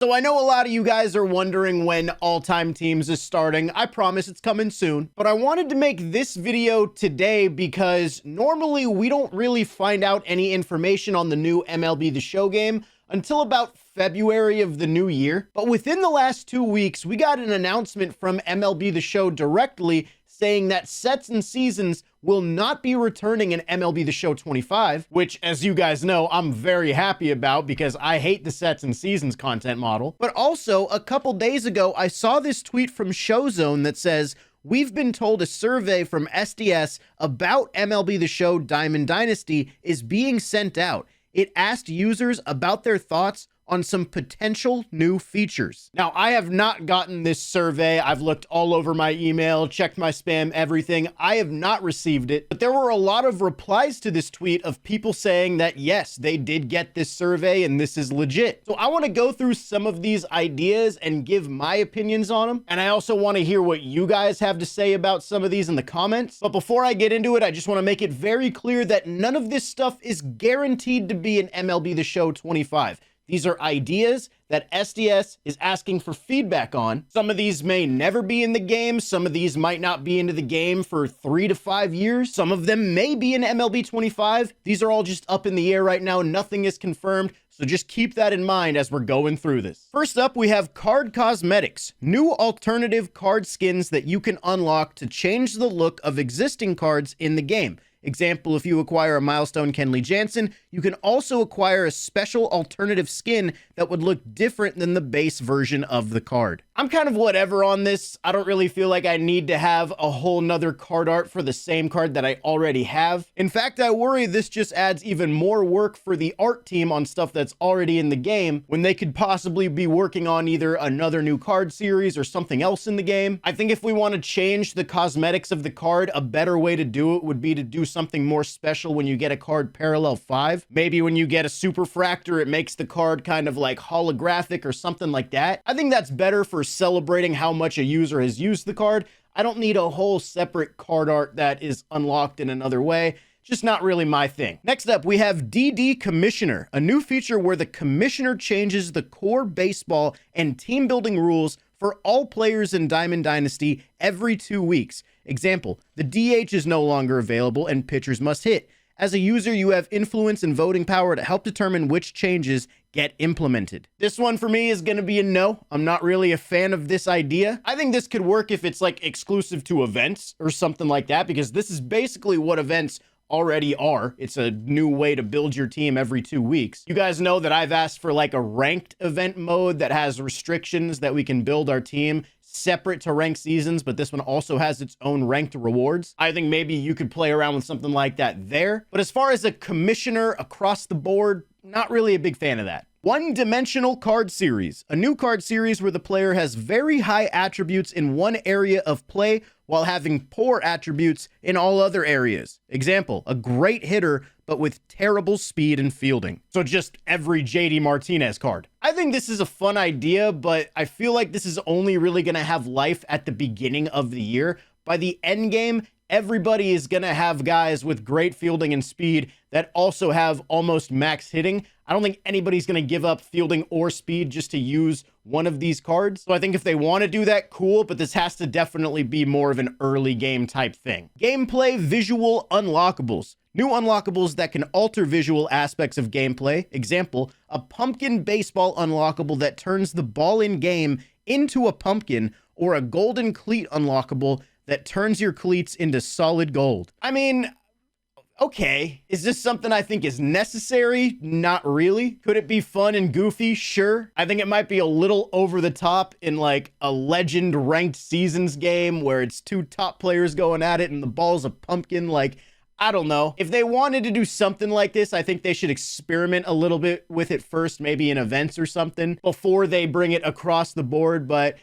So I know a lot of you guys are wondering when All-Time Teams is starting. I promise it's coming soon. But I wanted to make this video today because normally we don't really find out any information on the new MLB The Show game until about February of the new year. But within the last 2 weeks, we got an announcement from MLB The Show directly saying that sets and seasons will not be returning in MLB The Show 25, which, as you guys know, I'm very happy about because I hate the sets and seasons content model. But also, a couple days ago, I saw this tweet from Showzone that says, "We've been told a survey from SDS about MLB The Show Diamond Dynasty is being sent out. It asked users about their thoughts on some potential new features." Now, I have not gotten this survey. I've looked all over my email, checked my spam, everything. I have not received it, but there were a lot of replies to this tweet of people saying that, yes, they did get this survey and this is legit. So I want to go through some of these ideas and give my opinions on them. And I also want to hear what you guys have to say about some of these in the comments. But before I get into it, I just want to make it very clear that none of this stuff is guaranteed to be an MLB The Show 25. These are ideas that SDS is asking for feedback on. Some of these may never be in the game. Some of these might not be into the game for 3 to 5 years. Some of them may be in MLB 25. These are all just up in the air right now. Nothing is confirmed. So just keep that in mind as we're going through this. First up, we have card cosmetics, new alternative card skins that you can unlock to change the look of existing cards in the game. Example, if you acquire a milestone Kenley Jansen, you can also acquire a special alternative skin that would look different than the base version of the card. I'm kind of whatever on this. I don't really feel like I need to have a whole nother card art for the same card that I already have. In fact, I worry this just adds even more work for the art team on stuff that's already in the game when they could possibly be working on either another new card series or something else in the game. I think if we want to change the cosmetics of the card, a better way to do it would be to do something more special when you get a card parallel 5. Maybe when you get a super fractor, it makes the card kind of like holographic or something like that. I think that's better for celebrating how much a user has used the card. I don't need a whole separate card art that is unlocked in another way. Just not really my thing. Next up, we have DD Commissioner, a new feature where the commissioner changes the core baseball and team building rules for all players in Diamond Dynasty every 2 weeks. Example, the DH is no longer available and pitchers must hit. As a user, you have influence and voting power to help determine which changes get implemented. This one for me is going to be a no. I'm not really a fan of this idea. I think this could work if it's like exclusive to events or something like that, because this is basically what events already are. It's a new way to build your team every 2 weeks. You guys know that I've asked for like a ranked event mode that has restrictions that we can build our team separate to ranked seasons, but this one also has its own ranked rewards. I think maybe you could play around with something like that there. But as far as a commissioner across the board, not really a big fan of that. One-dimensional card series, a new card series where the player has very high attributes in one area of play while having poor attributes in all other areas. Example, a great hitter, but with terrible speed and fielding. So just every JD Martinez card. I think this is a fun idea, but I feel like this is only really going to have life at the beginning of the year. By the end game, everybody is going to have guys with great fielding and speed that also have almost max hitting. I don't think anybody's going to give up fielding or speed just to use one of these cards. So I think if they want to do that, cool, but this has to definitely be more of an early game type thing. Gameplay visual unlockables. New unlockables that can alter visual aspects of gameplay. Example, a pumpkin baseball unlockable that turns the ball in game into a pumpkin, or a golden cleat unlockable that turns your cleats into solid gold. I mean, okay, is this something I think is necessary? Not really. Could it be fun and goofy? Sure. I think it might be a little over the top in like a legend ranked seasons game where it's 2 top players going at it and the ball's a pumpkin. Like, I don't know. If they wanted to do something like this, I think they should experiment a little bit with it first, maybe in events or something, before they bring it across the board. But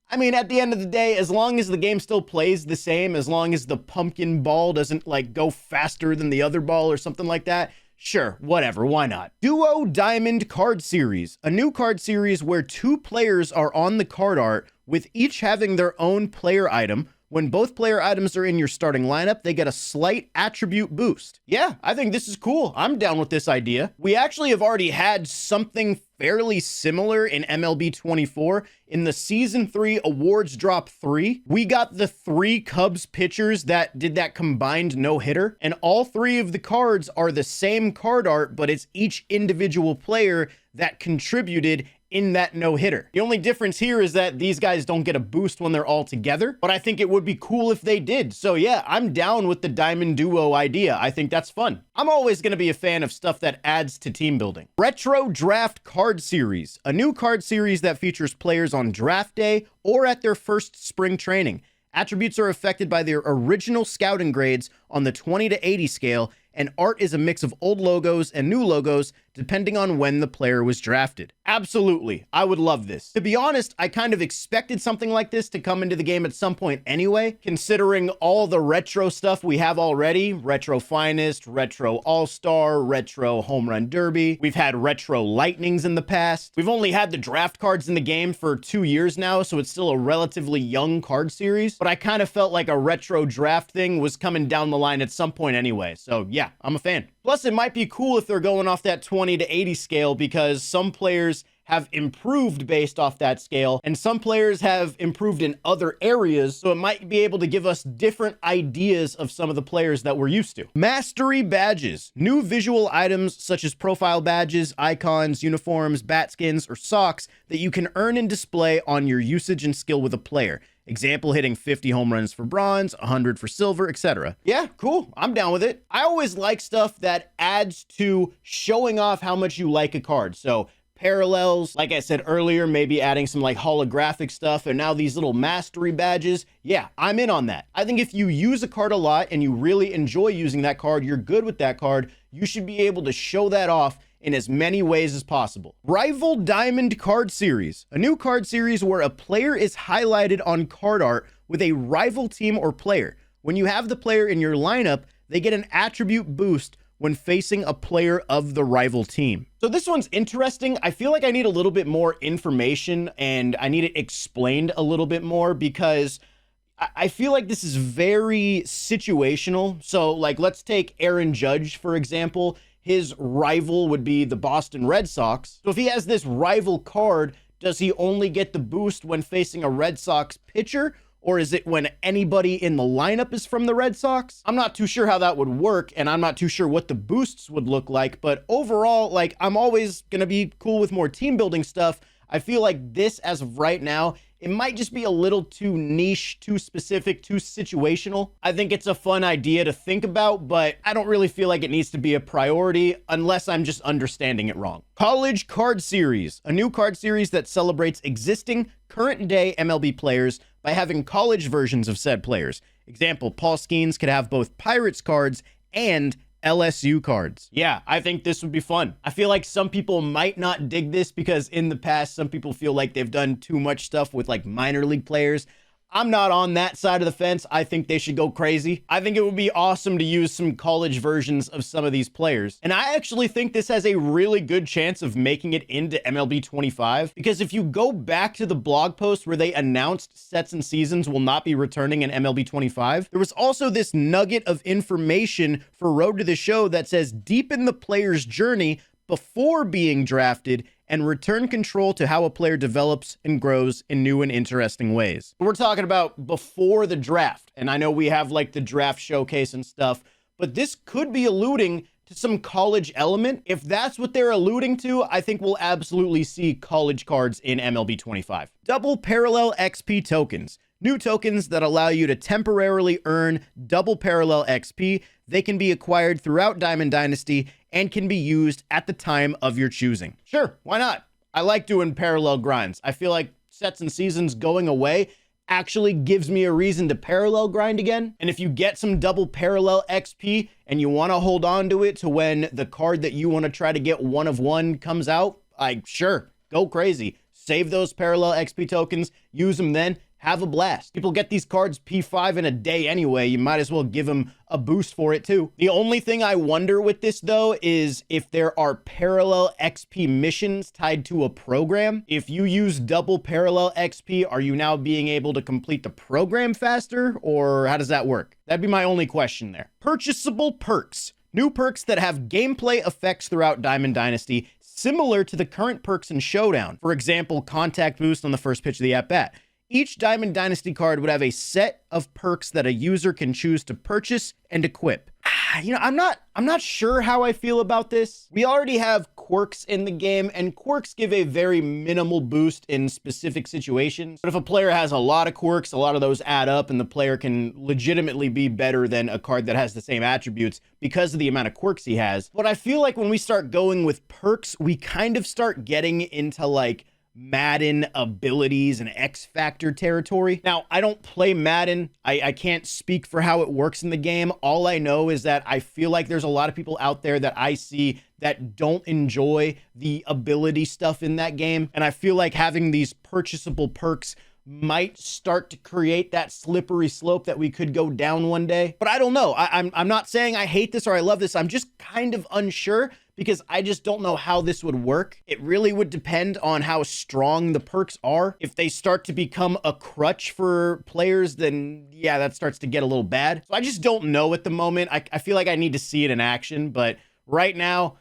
I mean, at the end of the day, as long as the game still plays the same, as long as the pumpkin ball doesn't like go faster than the other ball or something like that, sure, whatever, why not? Duo Diamond Card Series, a new card series where 2 players are on the card art with each having their own player item. When both player items are in your starting lineup, they get a slight attribute boost. Yeah, I think this is cool. I'm down with this idea. We actually have already had something fairly similar in MLB 24. In the Season 3 Awards Drop 3, we got the 3 Cubs pitchers that did that combined no-hitter, and all 3 of the cards are the same card art, but it's each individual player that contributed in that no-hitter. The only difference here is that these guys don't get a boost when they're all together, but I think it would be cool if they did. So yeah, I'm down with the Diamond Duo idea. I think that's fun. I'm always going to be a fan of stuff that adds to team building. Retro Draft Card Series, a new card series that features players on draft day or at their first spring training. Attributes are affected by their original scouting grades on the 20 to 80 scale, and art is a mix of old logos and new logos depending on when the player was drafted. Absolutely, I would love this. To be honest, I kind of expected something like this to come into the game at some point anyway, considering all the retro stuff we have already. Retro Finest, Retro All-Star, Retro Home Run Derby. We've had Retro Lightnings in the past. We've only had the draft cards in the game for 2 years now, so it's still a relatively young card series, but I kind of felt like a retro draft thing was coming down the line at some point anyway, so yeah, I'm a fan. Plus, it might be cool if they're going off that 20 to 80 scale because some players have improved based off that scale, and some players have improved in other areas, so it might be able to give us different ideas of some of the players that we're used to. Mastery Badges. New visual items such as profile badges, icons, uniforms, bat skins, or socks that you can earn and display on your usage and skill with a player. Example, hitting 50 home runs for bronze, 100 for silver, etc. Yeah, cool. I'm down with it. I always like stuff that adds to showing off how much you like a card. So parallels, like I said earlier, maybe adding some like holographic stuff, and now these little mastery badges. Yeah, I'm in on that. I think if you use a card a lot and you really enjoy using that card, you're good with that card, you should be able to show that off in as many ways as possible. Rival Diamond Card Series, a new card series where a player is highlighted on card art with a rival team or player. When you have the player in your lineup, they get an attribute boost when facing a player of the rival team. So this one's interesting. I feel like I need a little bit more information and I need it explained a little bit more because I feel like this is very situational. So like, let's take Aaron Judge, for example. His rival would be the Boston Red Sox. So if he has this rival card, does he only get the boost when facing a Red Sox pitcher? Or is it when anybody in the lineup is from the Red Sox? I'm not too sure how that would work, and I'm not too sure what the boosts would look like, but overall, like, I'm always gonna be cool with more team building stuff. I feel like this, as of right now, it might just be a little too niche, too specific, too situational. I think it's a fun idea to think about, but I don't really feel like it needs to be a priority unless I'm just understanding it wrong. College Card Series, a new card series that celebrates existing current-day MLB players by having college versions of said players. Example, Paul Skeens could have both Pirates cards and LSU cards. Yeah, I think this would be fun. I feel like some people might not dig this because in the past, some people feel like they've done too much stuff with like minor league players. I'm not on that side of the fence. I think they should go crazy. I think it would be awesome to use some college versions of some of these players. And I actually think this has a really good chance of making it into MLB 25, because if you go back to the blog post where they announced sets and seasons will not be returning in MLB 25, there was also this nugget of information for Road to the Show that says deepen the player's journey before being drafted and return control to how a player develops and grows in new and interesting ways. We're talking about before the draft, and I know we have like the draft showcase and stuff, but this could be alluding to some college element. If that's what they're alluding to, I think we'll absolutely see college cards in MLB 25. Double Parallel XP tokens. New tokens that allow you to temporarily earn double parallel XP. They can be acquired throughout Diamond Dynasty and can be used at the time of your choosing. Sure, why not? I like doing parallel grinds. I feel like sets and seasons going away actually gives me a reason to parallel grind again. And if you get some double parallel XP and you want to hold on to it to when the card that you want to try to get one of one comes out, sure, go crazy. Save those parallel XP tokens, use them then. Have a blast. People get these cards P5 in a day anyway. You might as well give them a boost for it too. The only thing I wonder with this though is if there are parallel XP missions tied to a program. If you use double parallel XP, are you now being able to complete the program faster, or how does that work? That'd be my only question there. Purchasable perks. New perks that have gameplay effects throughout Diamond Dynasty. similar to the current perks in Showdown. For example, contact boost on the first pitch of the at-bat. Each Diamond Dynasty card would have a set of perks that a user can choose to purchase and equip. You know, I'm not sure how I feel about this. We already have quirks in the game, and quirks give a very minimal boost in specific situations. But if a player has a lot of quirks, a lot of those add up, and the player can legitimately be better than a card that has the same attributes because of the amount of quirks he has. But I feel like when we start going with perks, we kind of start getting into like Madden abilities and X Factor territory. Now, I don't play Madden. I can't speak for how it works in the game. All I know is that I feel like there's a lot of people out there that I see that don't enjoy the ability stuff in that game. And I feel like having these purchasable perks might start to create that slippery slope that we could go down one day. But I don't know. I'm not saying I hate this or I love this. I'm just kind of unsure because I just don't know how this would work. It really would depend on how strong the perks are. If they start to become a crutch for players, then yeah, that starts to get a little bad. So I just don't know at the moment. I feel like I need to see it in action, but right now,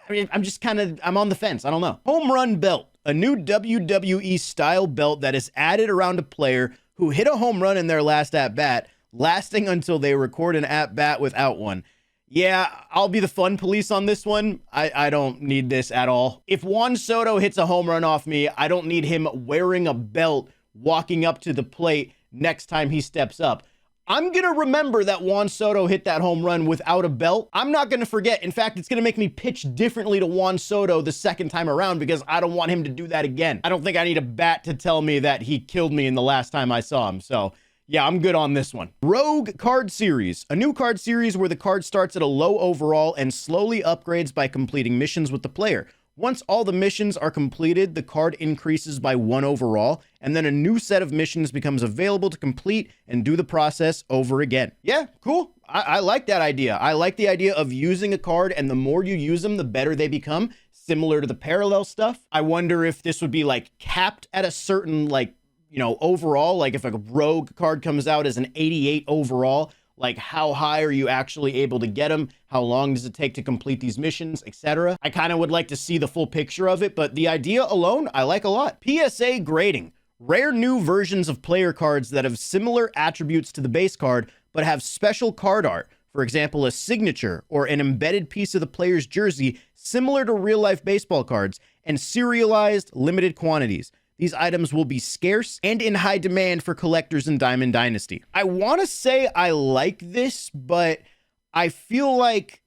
I mean, I'm on the fence. I don't know. Home run belt, a new WWE style belt that is added around a player who hit a home run in their last at-bat, lasting until they record an at-bat without one. Yeah, I'll be the fun police on this one. I don't need this at all. If Juan Soto hits a home run off me, I don't need him wearing a belt walking up to the plate next time he steps up. I'm going to remember that Juan Soto hit that home run without a belt. I'm not going to forget. In fact, it's going to make me pitch differently to Juan Soto the second time around because I don't want him to do that again. I don't think I need a bat to tell me that he killed me in the last time I saw him. So yeah, I'm good on this one. Rogue card series, a new card series where the card starts at a low overall and slowly upgrades by completing missions with the player. Once all the missions are completed, the card increases by 1 overall, and then a new set of missions becomes available to complete and do the process over again. Yeah, cool. I like that idea. I like the idea of using a card, and the more you use them, the better they become, similar to the parallel stuff. I wonder if this would be like capped at a certain overall, like if a rogue card comes out as an 88 overall, like how high are you actually able to get them? How long does it take to complete these missions, etc.? I kind of would like to see the full picture of it, but the idea alone, I like a lot. PSA grading. Rare new versions of player cards that have similar attributes to the base card, but have special card art. For example, a signature or an embedded piece of the player's jersey similar to real-life baseball cards, and serialized limited quantities. These items will be scarce and in high demand for collectors in Diamond Dynasty. I want to say I like this, but I feel like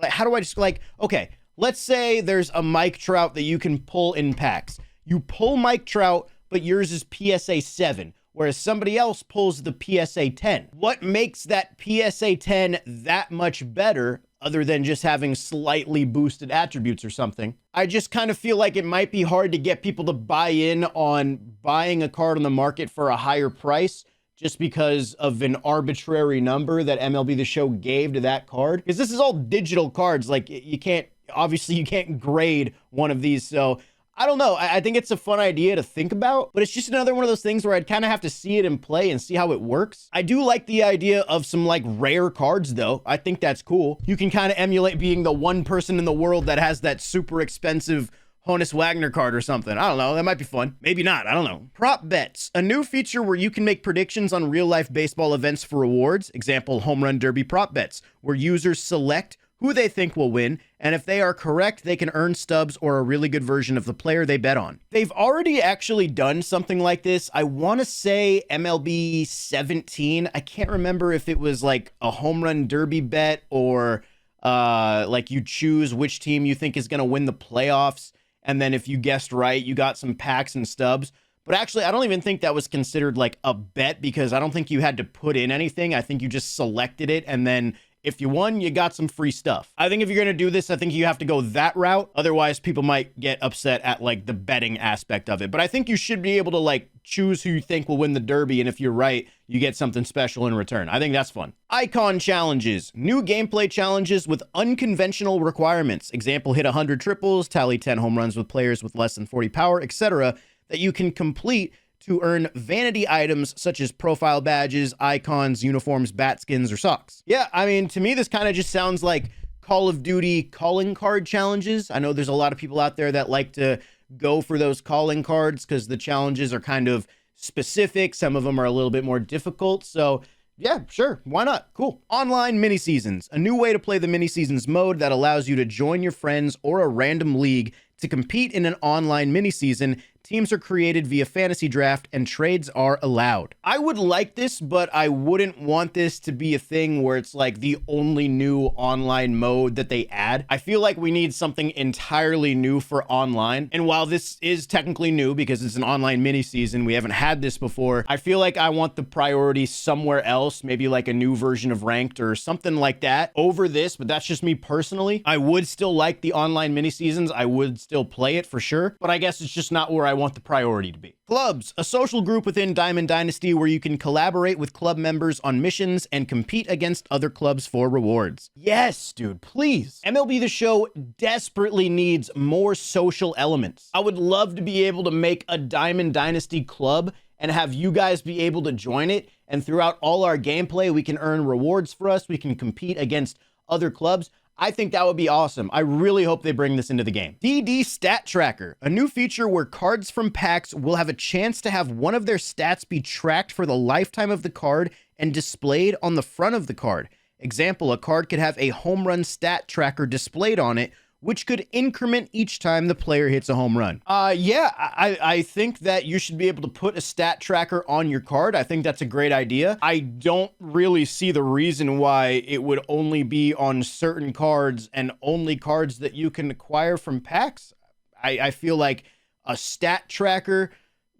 how do I just okay, let's say there's a Mike Trout that you can pull in packs. You pull Mike Trout, but yours is PSA 7, whereas somebody else pulls the PSA 10. What makes that PSA 10 that much better other than just having slightly boosted attributes or something? I just kind of feel like it might be hard to get people to buy in on buying a card on the market for a higher price just because of an arbitrary number that MLB The Show gave to that card. Because this is all digital cards. Like, you can't grade one of these. So I don't know. I think it's a fun idea to think about, but it's just another one of those things where I'd kind of have to see it in play and see how it works. I do like the idea of some like rare cards though. I think that's cool. You can kind of emulate being the one person in the world that has that super expensive Honus Wagner card or something. I don't know. That might be fun. Maybe not. I don't know. Prop bets, a new feature where you can make predictions on real life baseball events for rewards. Example, home run derby prop bets, where users select who they think will win, and if they are correct, they can earn stubs or a really good version of the player they bet on. They've already actually done something like this. I want to say MLB 17. I can't remember if it was like a home run derby bet or like you choose which team you think is going to win the playoffs, and then if you guessed right, you got some packs and stubs. But actually, I don't even think that was considered like a bet because I don't think you had to put in anything. I think you just selected it, and then if you won, you got some free stuff. I think if you're going to do this, I think you have to go that route. Otherwise, people might get upset at like the betting aspect of it. But I think you should be able to like choose who you think will win the derby. And if you're right, you get something special in return. I think that's fun. Icon challenges, new gameplay challenges with unconventional requirements. Example, hit 100 triples, tally 10 home runs with players with less than 40 power, etc. that you can complete to earn vanity items such as profile badges, icons, uniforms, bat skins, or socks. Yeah, I mean, to me, this kind of just sounds like Call of Duty calling card challenges. I know there's a lot of people out there that like to go for those calling cards because the challenges are kind of specific. Some of them are a little bit more difficult. So yeah, sure. Why not? Cool. Online mini seasons, a new way to play the mini seasons mode that allows you to join your friends or a random league to compete in an online mini season. Teams are created via fantasy draft and trades are allowed. I would like this, but I wouldn't want this to be a thing where it's like the only new online mode that they add. I feel like we need something entirely new for online. And while this is technically new because it's an online mini season, we haven't had this before. I feel like I want the priority somewhere else, maybe like a new version of ranked or something like that over this, but that's just me personally. I would still like the online mini seasons. I would still play it for sure, but I guess it's just not where I want the priority to be. Clubs, a social group within Diamond Dynasty where you can collaborate with club members on missions and compete against other clubs for rewards. Yes, dude, please. MLB The Show desperately needs more social elements. I would love to be able to make a Diamond Dynasty club and have you guys be able to join it. And throughout all our gameplay, we can earn rewards for us. We can compete against other clubs. I think that would be awesome. I really hope they bring this into the game. DD Stat Tracker, a new feature where cards from packs will have a chance to have one of their stats be tracked for the lifetime of the card and displayed on the front of the card. Example, a card could have a home run stat tracker displayed on it, which could increment each time the player hits a home run. Yeah, I think that you should be able to put a stat tracker on your card. I think that's a great idea. I don't really see the reason why it would only be on certain cards and only cards that you can acquire from packs. I feel like a stat tracker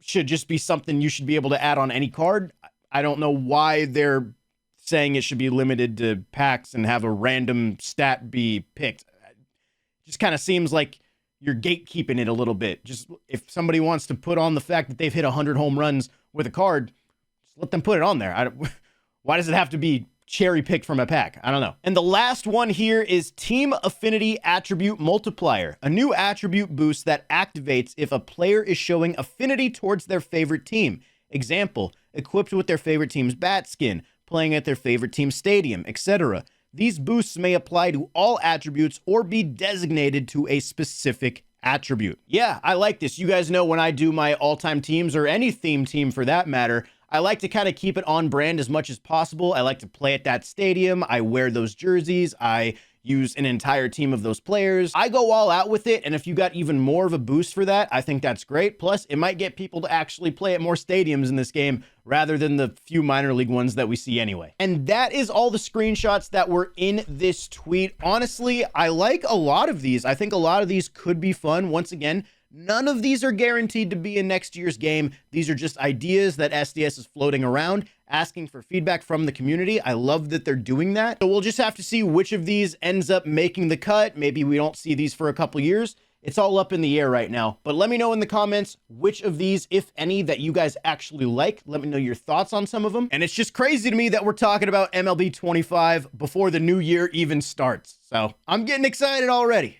should just be something you should be able to add on any card. I don't know why they're saying it should be limited to packs and have a random stat be picked. Just kind of seems like you're gatekeeping it a little bit. Just if somebody wants to put on the fact that they've hit 100 home runs with a card, just let them put it on there. Why does it have to be cherry picked from a pack? I don't know. And the last one here is Team Affinity Attribute Multiplier, a new attribute boost that activates if a player is showing affinity towards their favorite team. Example, equipped with their favorite team's bat skin, playing at their favorite team's stadium, etc. These boosts may apply to all attributes or be designated to a specific attribute. Yeah, I like this. You guys know when I do my all-time teams or any theme team for that matter, I like to kind of keep it on brand as much as possible. I like to play at that stadium. I wear those jerseys. I use an entire team of those players. I go all out with it, and if you got even more of a boost for that, I think that's great. Plus, it might get people to actually play at more stadiums in this game rather than the few minor league ones that we see anyway. And that is all the screenshots that were in this tweet. Honestly, I like a lot of these. I think a lot of these could be fun. Once again, none of these are guaranteed to be in next year's game. These are just ideas that SDS is floating around, asking for feedback from the community. I love that they're doing that. So we'll just have to see which of these ends up making the cut. Maybe we don't see these for a couple years. It's all up in the air right now. But let me know in the comments which of these, if any, that you guys actually like. Let me know your thoughts on some of them. And it's just crazy to me that we're talking about MLB 25 before the new year even starts. So I'm getting excited already.